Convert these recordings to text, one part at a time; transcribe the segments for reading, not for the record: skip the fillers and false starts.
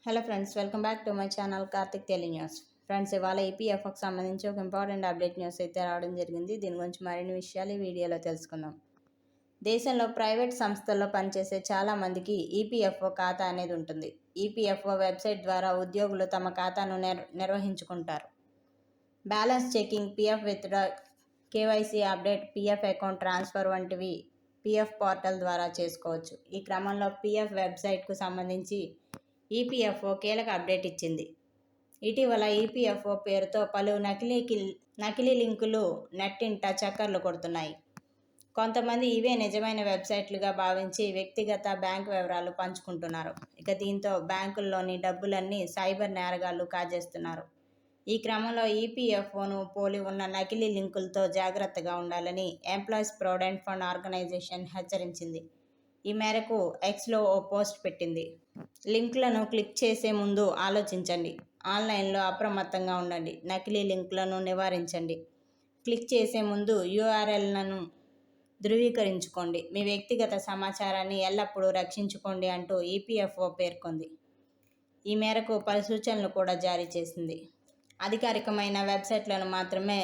Hello friends, welcome back to my channel Karthik tele news. Friends, ఇవాళ ఈపీఎఫ్ఓకి సంబంధించి ఒక important update news అయితే రావడం జరిగింది. దీని గురించి మరిన్ని విషయాలు ఈ వీడియోలో తెలుసుకుందాం. దేశంలో ప్రైవేట్ సంస్థల్లో పనిచేసే చాలామందికి ఈపీఎఫ్ఓ ఖాతా అనేది ఉంటుంది. ఈపీఎఫ్ఓ వెబ్సైట్ ద్వారా ఉద్యోగులు తమ ఖాతాను నిర్వహించుకుంటారు. Balance checking, PF withdraw, KYC update, PF account transfer వంటివి పీఎఫ్ పోర్టల్ ద్వారా చేసుకోవచ్చు. ఈ క్రమంలో పీఎఫ్ వెబ్సైట్కు సంబంధించి ఈపీఎఫ్ఓ కీలక అప్డేట్ ఇచ్చింది. ఇటీవల ఈపీఎఫ్ఓ పేరుతో పలు నకిలీ లింకులు నెట్టింట చక్కర్లు కొడుతున్నాయి. కొంతమంది ఇవే నిజమైన వెబ్సైట్లుగా భావించి వ్యక్తిగత బ్యాంకు వివరాలు పంచుకుంటున్నారు. దీంతో బ్యాంకుల్లోని డబ్బులన్నీ సైబర్ నేరగాళ్లు కాజేస్తున్నారు. ఈ క్రమంలో ఈపీఎఫ్ఓను పోలి ఉన్న నకిలీ లింకులతో జాగ్రత్తగా ఉండాలని ఎంప్లాయీస్ ప్రావిడెంట్ ఫండ్ ఆర్గనైజేషన్ హెచ్చరించింది. ఈ మేరకు ఎక్స్లో ఓ పోస్ట్ పెట్టింది. లింక్లను క్లిక్ చేసే ముందు ఆలోచించండి. ఆన్లైన్లో అప్రమత్తంగా ఉండండి. నకిలీ లింక్లను నివారించండి. క్లిక్ చేసే ముందు యూఆర్ఎల్లను ధృవీకరించుకోండి. మీ వ్యక్తిగత సమాచారాన్ని ఎల్లప్పుడూ రక్షించుకోండి అంటూ ఈపీఎఫ్ఓ పేర్కొంది. ఈ మేరకు పలు సూచనలు కూడా జారీ చేసింది. అధికారికమైన వెబ్సైట్లను మాత్రమే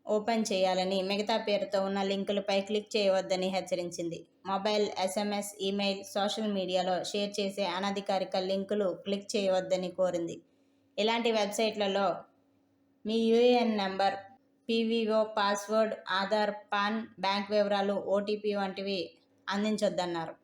ఓపెన్ చేయాలని, మిగతా పేరుతో ఉన్న లింకులపై క్లిక్ చేయవద్దని హెచ్చరించింది. మొబైల్, ఎస్ఎంఎస్, ఈమెయిల్, సోషల్ మీడియాలో షేర్ చేసే అనధికారిక లింకులు క్లిక్ చేయవద్దని కోరింది. ఇలాంటి వెబ్సైట్లలో మీ యూఏఎన్ నెంబర్, పీవీఓ పాస్వర్డ్, ఆధార్, పాన్, బ్యాంక్ వివరాలు, ఓటీపీ వంటివి అందించొద్దన్నారు.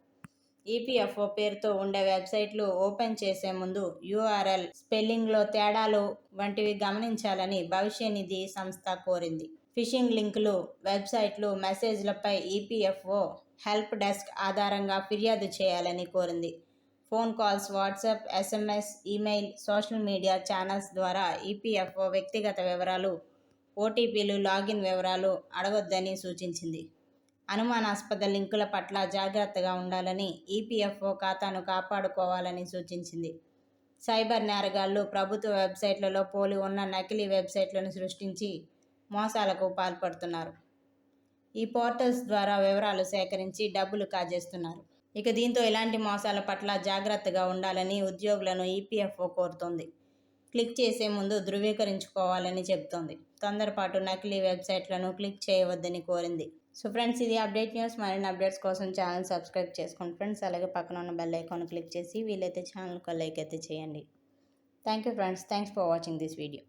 ఈపీఎఫ్ఓ పేరుతో ఉండే వెబ్సైట్లు ఓపెన్ చేసే ముందు యూఆర్ఎల్ స్పెల్లింగ్లో తేడాలు వంటివి గమనించాలని భవిష్య నిధి సంస్థ కోరింది. ఫిషింగ్ లింకులు, వెబ్సైట్లు, మెసేజ్లపై ఈపీఎఫ్ఓ హెల్ప్ డెస్క్ ఆధారంగా ఫిర్యాదు చేయాలని కోరింది. Phone calls, WhatsApp, SMS, email, social media channels ద్వారా ఈపీఎఫ్ఓ వ్యక్తిగత వివరాలు, ఓటీపీలు, లాగిన్ వివరాలు అడగొద్దని సూచించింది. అనుమానాస్పద లింకుల పట్ల జాగ్రత్తగా ఉండాలని, ఈపీఎఫ్ఓ ఖాతాను కాపాడుకోవాలని సూచించింది. సైబర్ నేరగాళ్లు ప్రభుత్వ వెబ్సైట్లలో పోలి ఉన్న నకిలీ వెబ్సైట్లను సృష్టించి మోసాలకు పాల్పడుతున్నారు. ఈ పోర్టల్స్ ద్వారా వివరాలు సేకరించి డబ్బులు కాజేస్తున్నారు. దీంతో ఇలాంటి మోసాల పట్ల జాగ్రత్తగా ఉండాలని ఉద్యోగులను ఈపీఎఫ్ఓ కోరుతోంది. క్లిక్ చేసే ముందు ధృవీకరించుకోవాలని చెబుతోంది. తొందరపాటు నకిలీ వెబ్సైట్లను క్లిక్ చేయవద్దని కోరింది. సో ఫ్రెండ్స్, ఇది అప్డేట్ న్యూస్. మరిన్ని అప్డేట్స్ కోసం ఛానల్ సబ్స్క్రైబ్ చేసుకోండి ఫ్రెండ్స్. అలాగే పక్కన ఉన్న బెల్ ఐకాన్ క్లిక్ చేసి వీలైతే ఛానల్కి లైక్ అయితే చేయండి. Thank you friends. Thanks for watching this video.